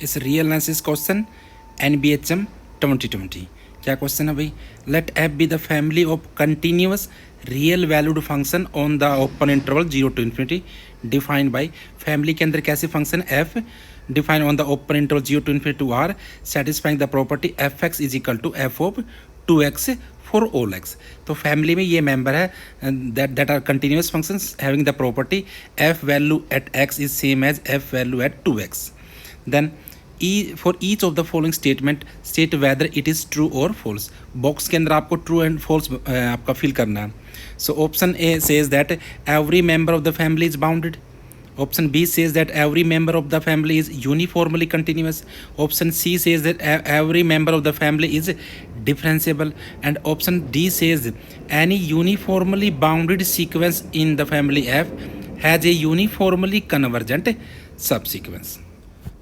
इस real analysis question NBHM 2020। क्या question है भाई? Let f be the family of continuous real valued function on the open interval 0 to infinity defined by. Family के अंदर कैसे function f define on the open interval 0 to infinity to R satisfying the property f x is equal to f of 2x for all x. तो family में ये member है that are continuous functions having the property f value at x is same as f value at 2x। Then for each of the following statement state whether it is true or false। Box के अंदर आपको true and false आपका fill करना है। So option A says that every member of the family is bounded. Option B says that every member of the family is uniformly continuous. Option C says that every member of the family is differentiable. And option D says any uniformly bounded sequence in the family F has a uniformly convergent subsequence।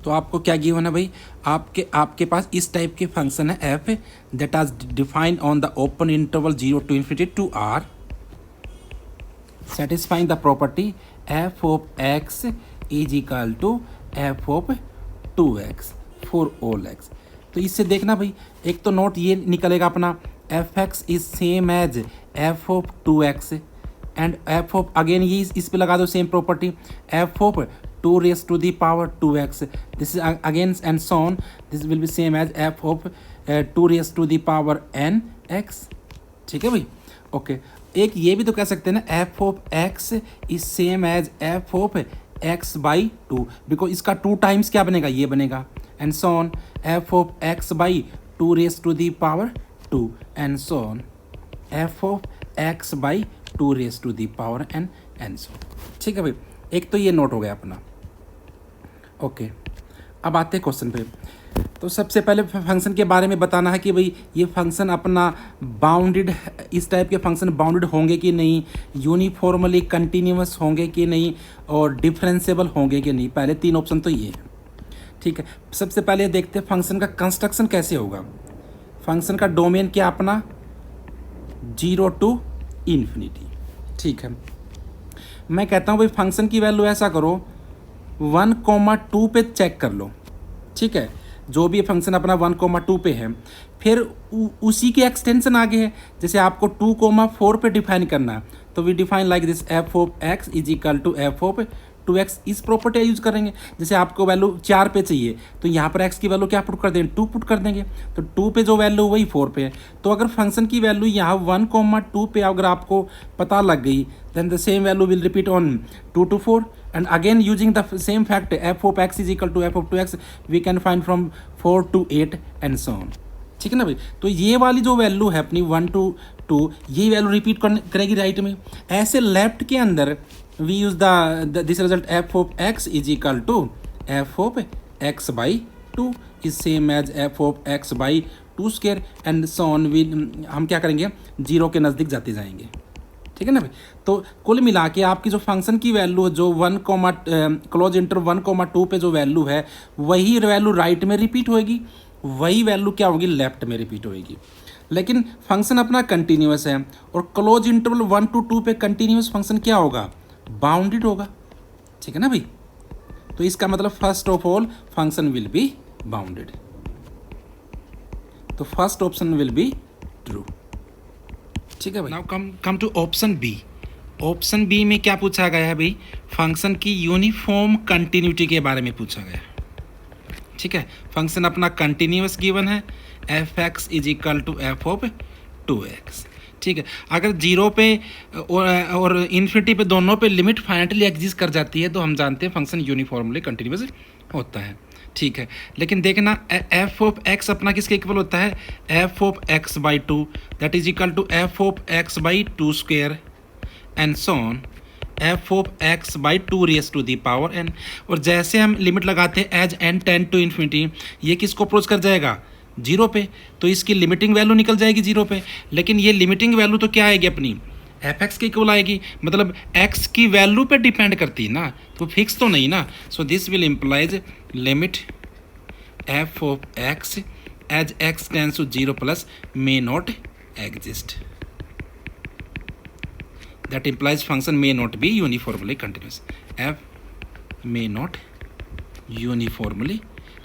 तो आपको क्या given है भाई? आपके पास इस type के function है f that are defined on the open interval 0 to infinity to R satisfying the property f of x is equal to f of 2x for all x। तो इससे देखना भाई, एक तो नोट ये निकलेगा अपना f x is same as f of 2x and f of again ये इस पे लगा दो same property f of 2 raised to the power 2x। This is again and so on, this will be same as f of 2 raised to the power n x। ठीक है भाई, okay. एक ये भी तो कह सकते हैं ना f of x is same as f of x by 2, because इसका 2 टाइम्स क्या बनेगा, ये बनेगा and so on f of x by 2 raise to the power 2 and so on f of x by 2 raise to the power and so. ठीक है भाई, एक तो ये नोट हो गया अपना, ओके। अब आते हैं क्वेश्चन पे। तो सबसे पहले फंक्शन के बारे में बताना है कि भाई ये फंक्शन अपना बाउंडेड, इस टाइप के फंक्शन बाउंडेड होंगे कि नहीं, यूनिफॉर्मली कंटिन्यूअस होंगे कि नहीं, और डिफरेंशिएबल होंगे कि नहीं। पहले 3 ऑप्शन तो ये है, ठीक है। सबसे पहले देखते हैं फंक्शन का कंस्ट्रक्शन कैसे होगा। फंक्शन का डोमेन क्या अपना 0 to infinity, ठीक है। मैं कहता हूँ भाई फंक्शन की वैल्यू ऐसा करो 1,2 पे चेक कर लो, ठीक है। जो भी फंक्शन अपना 1,2 पे है, फिर उसी के एक्सटेंशन आगे है। जैसे आपको 2,4 पे डिफाइन करना है तो we define like this f of x is equal to f of 2x। इस प्रॉपर्टी यूज करेंगे। जैसे आपको वैल्यू 4 पे चाहिए तो यहाँ पर x की वैल्यू क्या पुट कर देंगे, 2 पुट कर देंगे। तो 2 पे जो वैल्यू वही 4 पे है। तो अगर फंक्शन की वैल्यू यहाँ 1,2 पे अगर आपको पता लग गई then the same value will repeat on 2 to 4 and again using the same fact f of x is equal to f of 2x we can find from 4 to 8 and so on। ठीक है ना भाई। तो ये वाली जो value है अपनी 1 to 2, ये वैल्यू रिपीट करेगी राइट में। ऐसे लेफ्ट के अंदर we use this result f of x is equal to f of x by 2 is same as f of x by 2 square and so on। हम क्या करेंगे, 0 के नज़दीक जाते जाएंगे, ठीक है ना भाई। तो कुल मिला के आपकी जो फंक्शन की वैल्यू जो 1, क्लोज इंटर 1,2 पे जो वैल्यू है वही वैल्यू राइट में रिपीट होएगी, वही वैल्यू क्या होगी लेफ्ट में रिपीट होएगी। लेकिन फंक्शन अपना कंटिन्यूअस है और क्लोज इंटरवल 1 to 2 पे कंटिन्यूअस फंक्शन क्या होगा, बाउंडेड होगा, ठीक है ना भाई। तो इसका मतलब first of all function will be bounded. तो first option will be true, ठीक है भाई। Now come to option B. Option B में क्या पूछा गया है भाई, फंक्शन की यूनिफॉर्म कंटिन्यूटी के बारे में पूछा गया है, ठीक है। फंक्शन अपना कंटिन्यूअस गिवन है f x is equal to f of 2x, ठीक है। अगर 0 पे और इन्फिनिटी पे दोनों पे लिमिट फाइनाइटली एग्जिस्ट कर जाती है तो हम जानते हैं फंक्शन यूनिफॉर्मली कंटिन्यूअस होता है, ठीक है। लेकिन देखना एफ ऑफ एक्स अपना किसके इक्वल होता है, f of x by 2 that is equal to f of x by 2 square and so on f of x by 2 raise to the power n. और जैसे हम लिमिट लगाते हैं as n tend to infinity, ये किसको approach कर जाएगा, 0 पे। तो इसकी लिमिटिंग वैल्यू निकल जाएगी 0 पे। लेकिन ये लिमिटिंग वैल्यू तो क्या आएगी अपनी, एफ एक्स के इक्वल आएगी, मतलब एक्स की वैल्यू पे डिपेंड करती है ना, तो फिक्स तो नहीं ना। So this will implies limit f of x as x tends to 0 plus may not exist. That implies function may not be uniformly continuous. F may not uniformly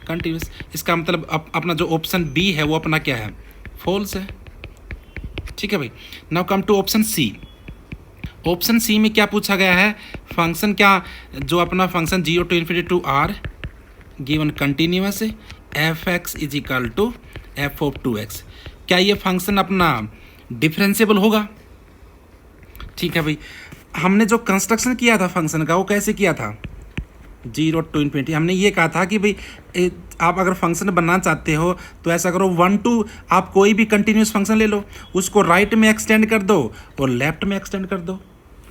continuous. इसका मतलब अपना जो ऑप्शन बी है वो अपना क्या है, false है। ठीक है भाई। Now come to option C. Option C में क्या पूछा गया है, फंक्शन क्या, जो अपना function 0 to ∞ to r given continuous f x is equal to f of 2x, क्या ये फंक्शन अपना डिफरेंशिएबल होगा। ठीक है भाई। हमने जो कंस्ट्रक्शन किया था फंक्शन का वो कैसे किया था, 0 to ∞। हमने ये कहा था कि भाई आप अगर फंक्शन बनना चाहते हो तो ऐसा करो 1 to, आप कोई भी कंटिन्यूस फंक्शन ले लो, उसको राइट में एक्सटेंड कर दो और लेफ्ट में एक्सटेंड कर दो।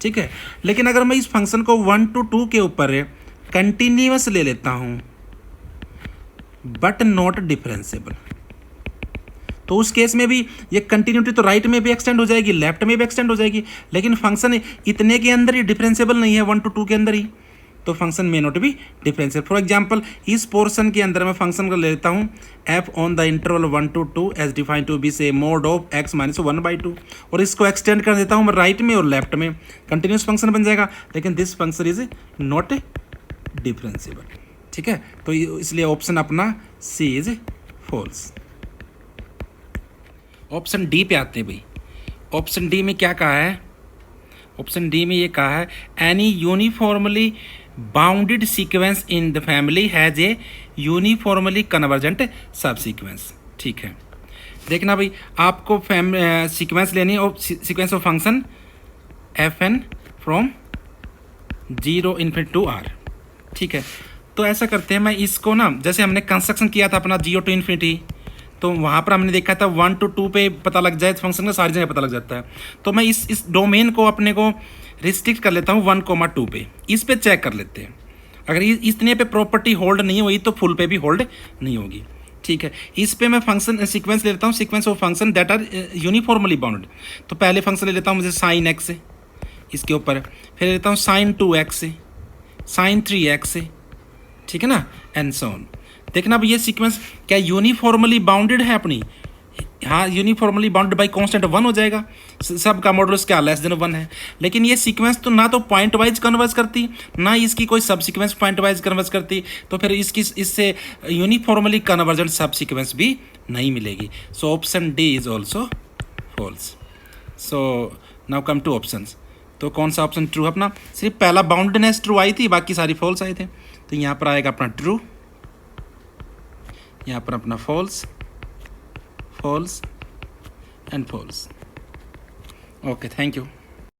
ठीक है। लेकिन अगर मैं इस फंक्शन को 1 to 2 के ऊपर कंटिन्यूस ले लेता हूँ बट नॉट डिफरेंशिएबल, तो उस केस में भी ये कंटिन्यूटी तो राइट में भी एक्सटेंड हो जाएगी, लेफ्ट में भी एक्सटेंड हो जाएगी, लेकिन फंक्शन इतने के अंदर ही डिफरेंशिएबल नहीं है, 1 to 2 के अंदर ही, तो function may not be differentiable. For example इस पोर्शन के अंदर मैं फंक्शन को ले लेता हूँ f on the interval 1 to 2 as define to be से मोड ऑफ x माइनस 1/2, और इसको एक्सटेंड कर देता हूँ मैं राइट में और लेफ्ट में, कंटिन्यूस फंक्शन बन जाएगा, लेकिन this function is not differentiable. ठीक है। तो इसलिए ऑप्शन अपना सी इज फॉल्स। ऑप्शन डी पे आते हैं भाई। ऑप्शन डी में क्या कहा है, ऑप्शन डी में ये कहा है any uniformly bounded sequence in the family has a uniformly convergent subsequence. ठीक है। देखना भाई, आपको सीक्वेंस लेनी है, sequence of function f n from 0 ∞ to r। ठीक है। तो ऐसा करते हैं, मैं इसको ना, जैसे हमने कंस्ट्रक्शन किया था अपना 0 to ∞, तो वहाँ पर हमने देखा था 1 to 2 पे पता लग जाए फंक्शन का, सारी जगह पता लग जाता है। तो मैं इस डोमेन को अपने को रिस्ट्रिक्ट कर लेता हूँ 1, 2 पे, इस पे चेक कर लेते हैं। अगर इतने पे प्रॉपर्टी होल्ड नहीं हुई तो फुल पे भी होल्ड नहीं होगी। ठीक है। इस पे मैं फंक्शन सीक्वेंस ले लेता हूँ, sequence of function that are uniformly bounded. तो पहले फंक्शन ले लेता हूँ मुझे साइन एक्स इसके ऊपर, फिर लेता हूँ साइन 2x, साइन 3x, ठीक है ना, एंड सो ऑन। देखना अब ये सीक्वेंस क्या यूनिफॉर्मली बाउंडेड है अपनी, हाँ यूनिफॉर्मली बाउंडेड बाई कांस्टेंट 1 हो जाएगा, सब का मॉडुलस क्या लेस देन 1 है। लेकिन ये सीक्वेंस तो ना तो पॉइंट वाइज कन्वर्ज करती, ना इसकी कोई सब सीक्वेंस पॉइंट वाइज कन्वर्ज करती, तो फिर इससे यूनिफॉर्मली कन्वर्जेंट सब सीक्वेंस भी नहीं मिलेगी। So option D is also false. So now come to options. तो कौन सा ऑप्शन ट्रू अपना, सिर्फ पहला बाउंडेडनेस ट्रू आई थी, बाकी सारी फॉल्स आए थे। तो यहाँ पर आएगा अपना ट्रू, यहाँ पर अपना false, false and false. Okay, thank you.